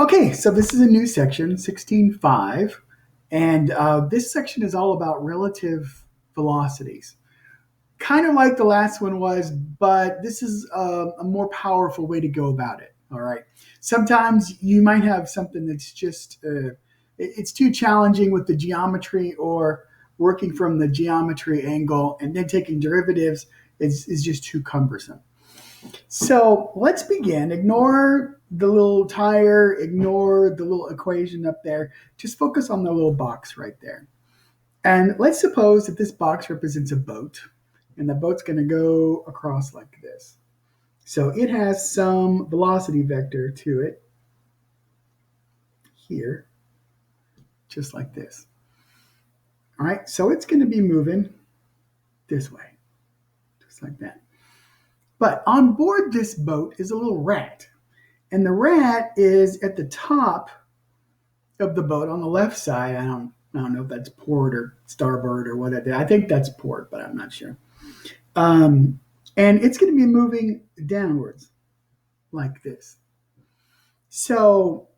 Okay, so this is a new section, 16.5, and this section is all about relative velocities. Kind of like the last one was, but this is a more powerful way to go about it. All right. Sometimes you might have something that's just it's too challenging with the geometry, or working from the geometry angle and then taking derivatives is just too cumbersome. So let's begin. Ignore the little tire, ignore the little equation up there. Just focus on the little box right there. And let's suppose that this box represents a boat, and the boat's going to go across like this. So it has some velocity vector to it here, just like this. All right, so it's going to be moving this way, just like that. But on board this boat is a little rat, and the rat is at the top of the boat on the left side. I don't know if that's port or starboard or what that is. I think that's port, but I'm not sure. And it's going to be moving downwards like this. So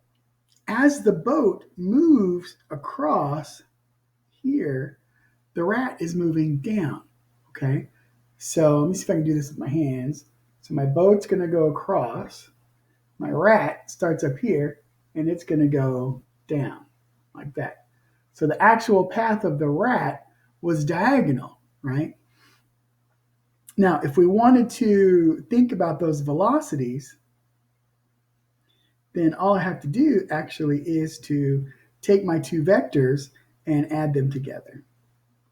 as the boat moves across here, the rat is moving down. Okay. So let me see if I can do this with my hands. So my boat's going to go across. My rat starts up here, and it's going to go down like that. So the actual path of the rat was diagonal, right? Now, if we wanted to think about those velocities, then all I have to do actually is to take my two vectors and add them together,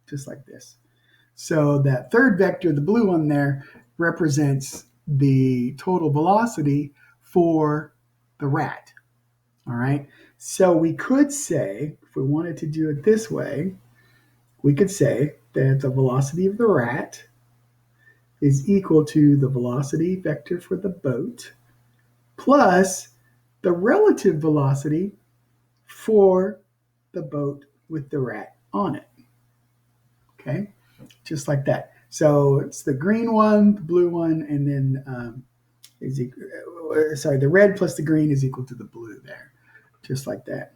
just like this. So that third vector, the blue one there, represents the total velocity for the rat. All right. So we could say, if we wanted to do it this way, we could say that the velocity of the rat is equal to the velocity vector for the boat plus the relative velocity for the boat with the rat on it. Okay, just like that. So it's the green one, the blue one, and then the red plus the green is equal to the blue there, just like that.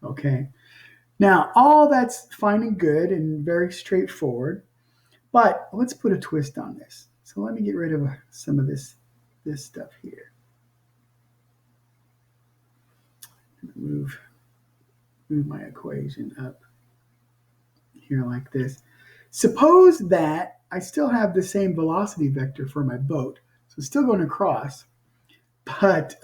Okay. Now, all that's fine and good and very straightforward, but let's put a twist on this. So let me get rid of some of this stuff here. Move my equation up here like this. Suppose that I still have the same velocity vector for my boat, so it's still going across, but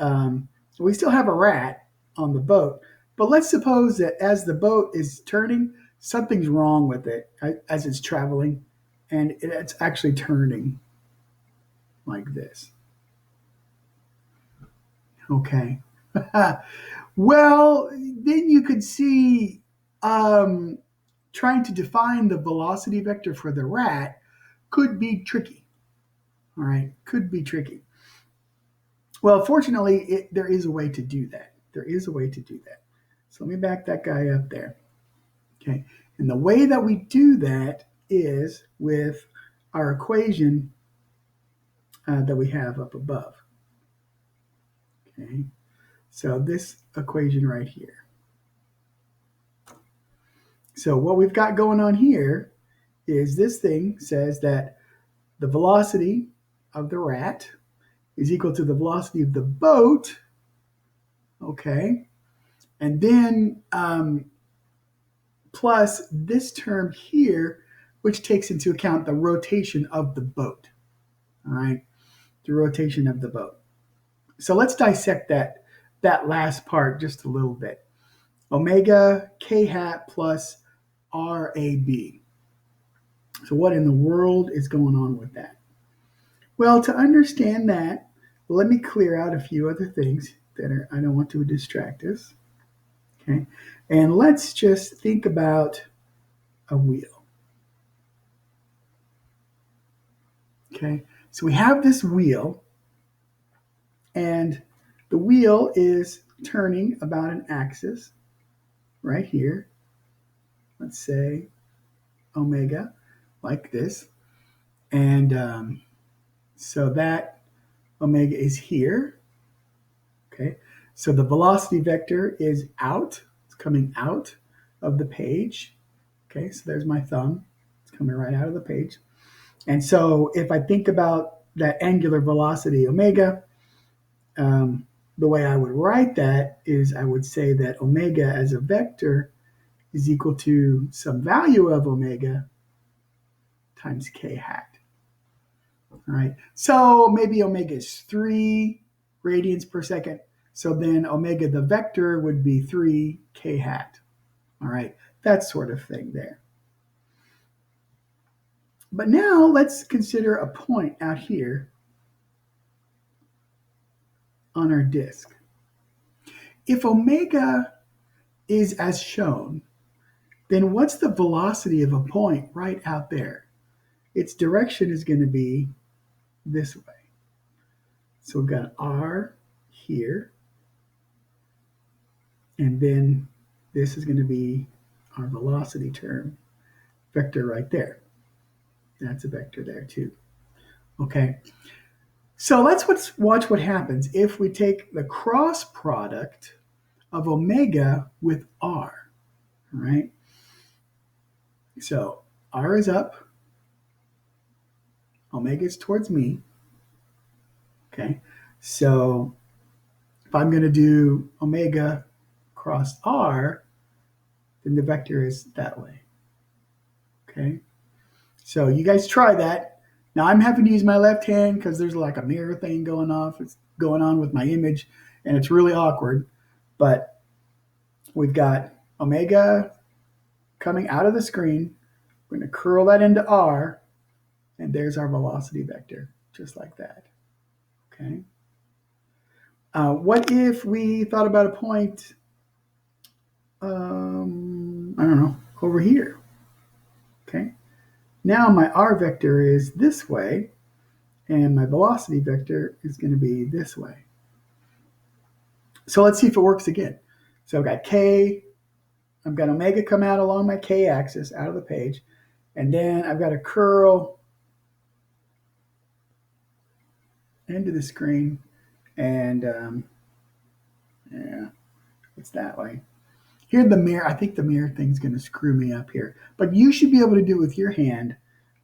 we still have a rat on the boat. But let's suppose that as the boat is turning, something's wrong with it as it's traveling, and it's actually turning like this. Okay. Well, then you could see trying to define the velocity vector for the rat could be tricky. All right, could be tricky. Well, fortunately, there is a way to do that. There is a way to do that. So let me back that guy up there. Okay, and the way that we do that is with our equation that we have up above. Okay, so this equation right here. So what we've got going on here is this thing says that the velocity of the rat is equal to the velocity of the boat, okay, and then plus this term here, which takes into account the rotation of the boat, all right, the rotation of the boat. So let's dissect that last part just a little bit. Omega k hat plus RAB. So what in the world is going on with that? Well, to understand that, let me clear out a few other things that I don't want to distract us. Okay, and let's just think about a wheel. Okay, so we have this wheel, and the wheel is turning about an axis right here. Let's say omega, like this, and so that omega is here. Okay, So the velocity vector is out. It's coming out of the page. Okay, so there's my thumb. It's coming right out of the page. And so if I think about that angular velocity omega, the way I would write that is I would say that omega as a vector is equal to some value of omega times k hat. All right, so maybe omega is 3 radians per second. So then omega, the vector, would be 3 k hat. All right, that sort of thing there. But now let's consider a point out here on our disk. If omega is as shown, then what's the velocity of a point right out there? Its direction is going to be this way. So we've got r here, and then this is going to be our velocity term vector right there. That's a vector there too. Okay, so let's watch what happens if we take the cross product of omega with r. All right, so r is up, omega is towards me. Okay, so if I'm going to do omega cross r, then the vector is that way. Okay, so you guys try that. Now I'm having to use my left hand because there's like a mirror thing going off. It's going on with my image, and it's really awkward. But we've got omega coming out of the screen. We're going to curl that into r, and there's our velocity vector, just like that. Okay. What if we thought about a point, I don't know, over here? Okay. Now my r vector is this way, and my velocity vector is going to be this way. So let's see if it works again. So I've got k, I've got omega come out along my k-axis out of the page, and then I've got to curl into the screen, and yeah, it's that way. Here the mirror, I think the mirror thing's going to screw me up here, but you should be able to do it with your hand.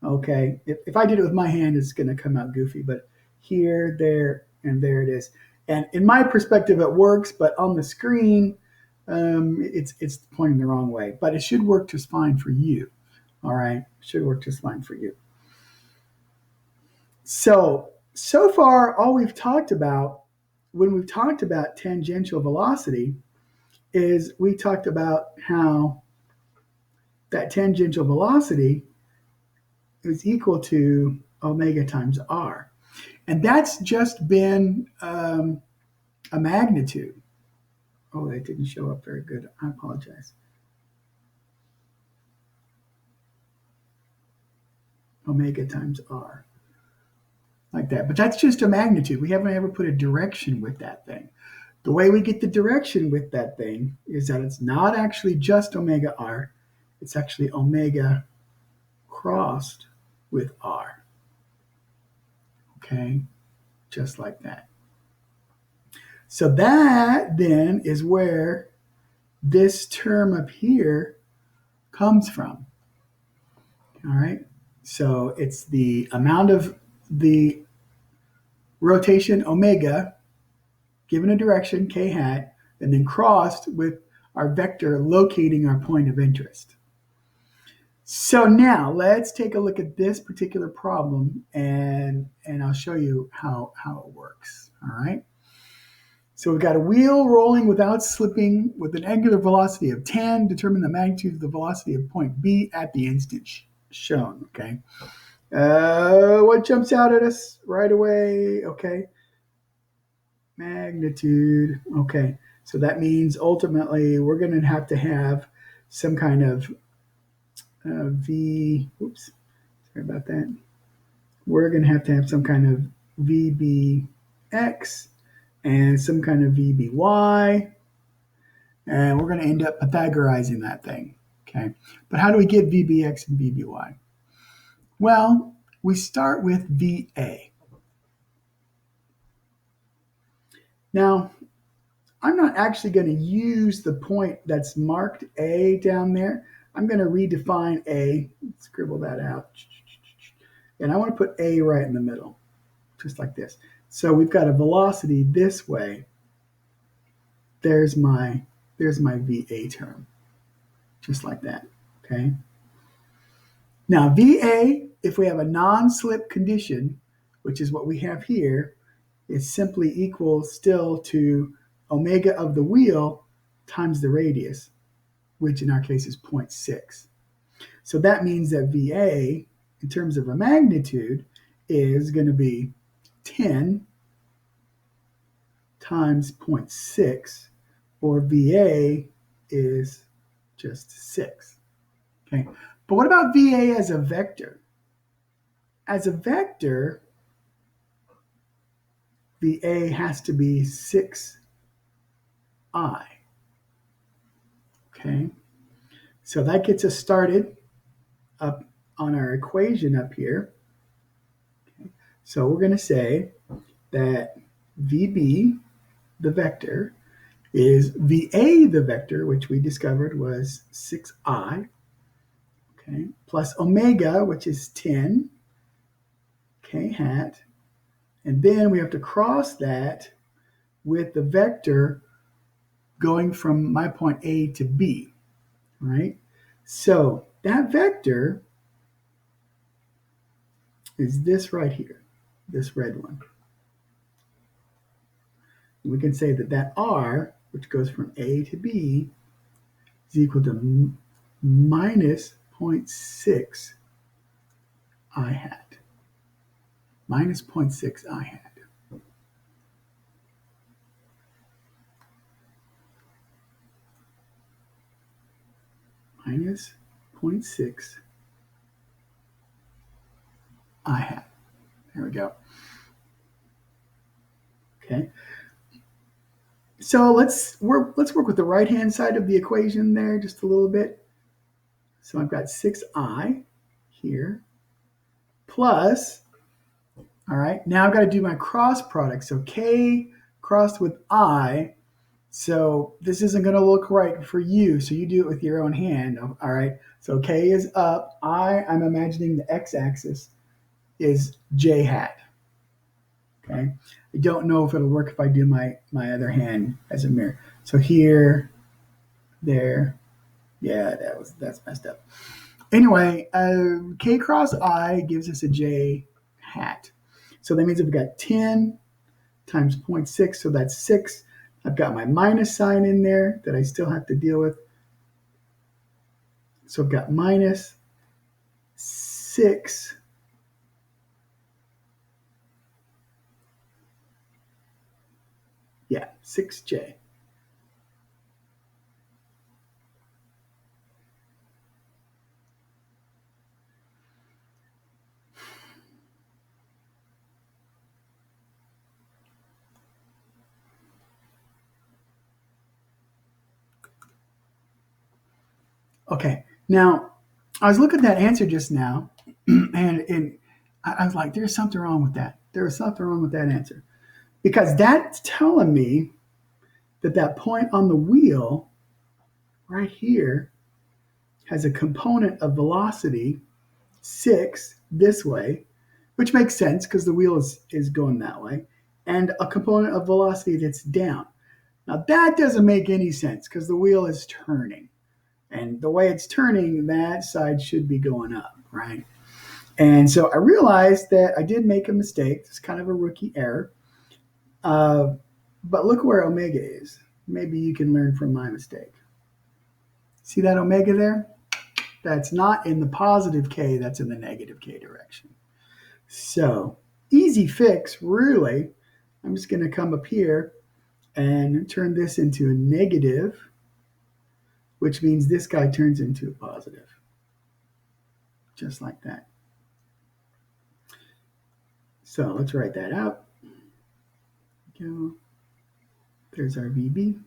Okay, if I did it with my hand, it's going to come out goofy, but here, there, and there it is. And in my perspective, it works, but on the screen, it's pointing the wrong way. But it should work just fine for you. All right, it should work just fine for you. So far, all we've talked about when we've talked about tangential velocity is we talked about how that tangential velocity is equal to omega times r. And that's just been a magnitude. Oh, that didn't show up very good. I apologize. Omega times r. Like that. But that's just a magnitude. We haven't ever put a direction with that thing. The way we get the direction with that thing is that it's not actually just omega r. It's actually omega crossed with r. Okay? Just like that. So that then is where this term up here comes from. All right? So it's the amount of the rotation omega given a direction k hat and then crossed with our vector locating our point of interest. So now let's take a look at this particular problem and I'll show you how it works. All right. So we've got a wheel rolling without slipping with an angular velocity of 10. Determine the magnitude of the velocity of point B at the instant shown. Okay. What jumps out at us right away? Okay. Magnitude. Okay. So that means ultimately we're going to have some kind of V. Oops. Sorry about that. We're going to have some kind of VBX and some kind of VBY. And we're going to end up Pythagorizing that thing. Okay. But how do we get VBX and VBY? Well, we start with VA. Now, I'm not actually going to use the point that's marked A down there. I'm going to redefine A, scribble that out. And I want to put A right in the middle, just like this. So we've got a velocity this way. There's my VA term, just like that, okay? Now VA, if we have a non-slip condition, which is what we have here, is simply equal still to omega of the wheel times the radius, which in our case is 0.6. So that means that VA, in terms of a magnitude, is going to be 10 times 0.6, or VA is just 6. Okay, but what about VA as a vector? As a vector, VA has to be 6I. Okay, so that gets us started up on our equation up here. Okay. So we're going to say that VB, the vector, is VA, the vector, which we discovered was 6I, okay, plus omega, which is 10, k hat, and then we have to cross that with the vector going from my point A to B, right? So that vector is this right here, this red one. We can say that that R, which goes from A to B, is equal to minus 0.6 I hat. Minus 0.6 I hat. Minus 0.6 I hat. There we go. Okay. So let's work with the right-hand side of the equation there just a little bit. So I've got 6I here plus, all right, now I've got to do my cross product. So K crossed with I. So this isn't going to look right for you. So you do it with your own hand. All right. So K is up. I'm imagining the x-axis is J hat. Okay. I don't know if it'll work if I do my other hand as a mirror. So here, there, yeah, that's messed up. Anyway, K cross I gives us a J hat. So that means I've got 10 times 0.6, so that's 6. I've got my minus sign in there that I still have to deal with. So I've got minus 6 6J. Okay, now I was looking at that answer just now, and I was like, there's something wrong with that. There was something wrong with that answer. Because that's telling me that that point on the wheel right here has a component of velocity 6 this way, which makes sense because the wheel is going that way, and a component of velocity that's down. Now that doesn't make any sense because the wheel is turning. And the way it's turning, that side should be going up, right? And so I realized that I did make a mistake. It's kind of a rookie error. But look where omega is. Maybe you can learn from my mistake. See that omega there? That's not in the positive K, that's in the negative K direction. So easy fix, really. I'm just going to come up here and turn this into a negative, which means this guy turns into a positive. Just like that. So let's write that out. Go. There's our VB.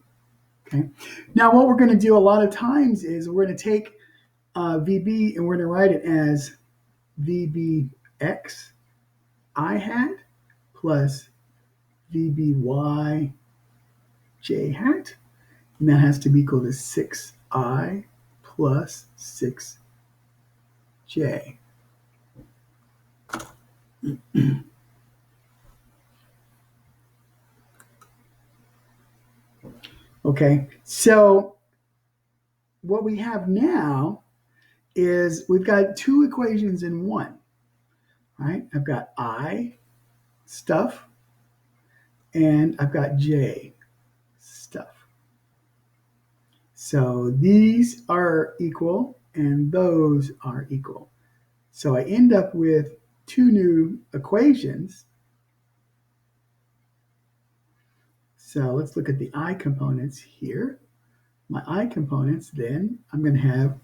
Okay. Now what we're going to do a lot of times is we're going to take VB and we're going to write it as VBX I hat plus VBY j hat, and that has to be equal to 6i plus 6j. Okay, so what we have now is we've got two equations in one, right? I've got I stuff and I've got j stuff. So these are equal and those are equal. So I end up with two new equations. So let's look at the I components here. My I components, then I'm going to have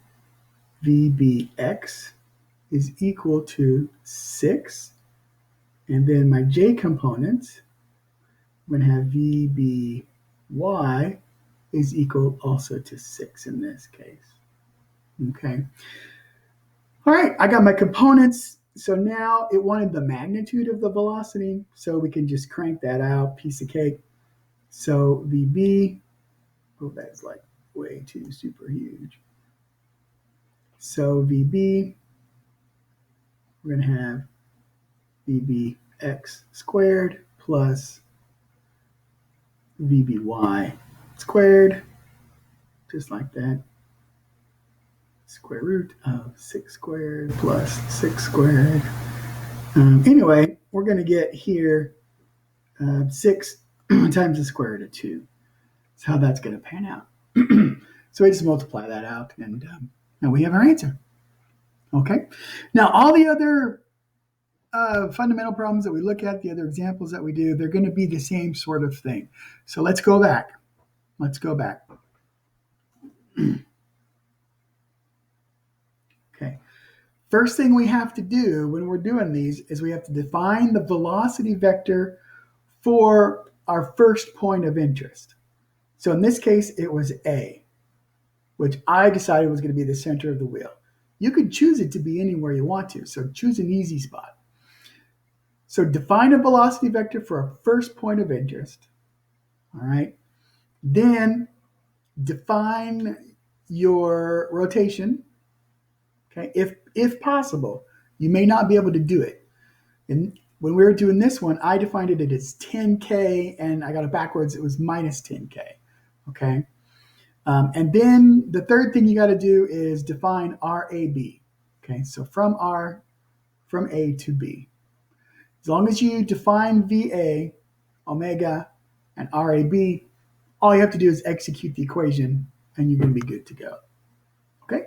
VBX is equal to 6. And then my J components, I'm going to have VBY is equal also to 6 in this case. Okay. All right, I got my components. So now it wanted the magnitude of the velocity. So we can just crank that out, piece of cake. So VB, oh, that's like way too super huge. So VB, we're going to have VBX squared plus VBY squared, just like that. Square root of 6 squared plus 6 squared. Anyway, we're going to get here 6 times the square root of 2. That's how that's going to pan out. So we just multiply that out, and now we have our answer. Okay. Now, all the other fundamental problems that we look at, the other examples that we do, they're going to be the same sort of thing. So let's go back. Let's go back. Okay. First thing we have to do when we're doing these is we have to define the velocity vector for our first point of interest. So in this case, it was A, which I decided was going to be the center of the wheel. You could choose it to be anywhere you want to, so choose an easy spot. So define a velocity vector for a first point of interest. All right. Then define your rotation. Okay. If possible, you may not be able to do it. And when we were doing this one, I defined it as 10K and I got it backwards. It was minus 10K. Okay. And then the third thing you got to do is define RAB. Okay. So from A to B. As long as you define VA, omega, and RAB, all you have to do is execute the equation and you're going to be good to go. Okay?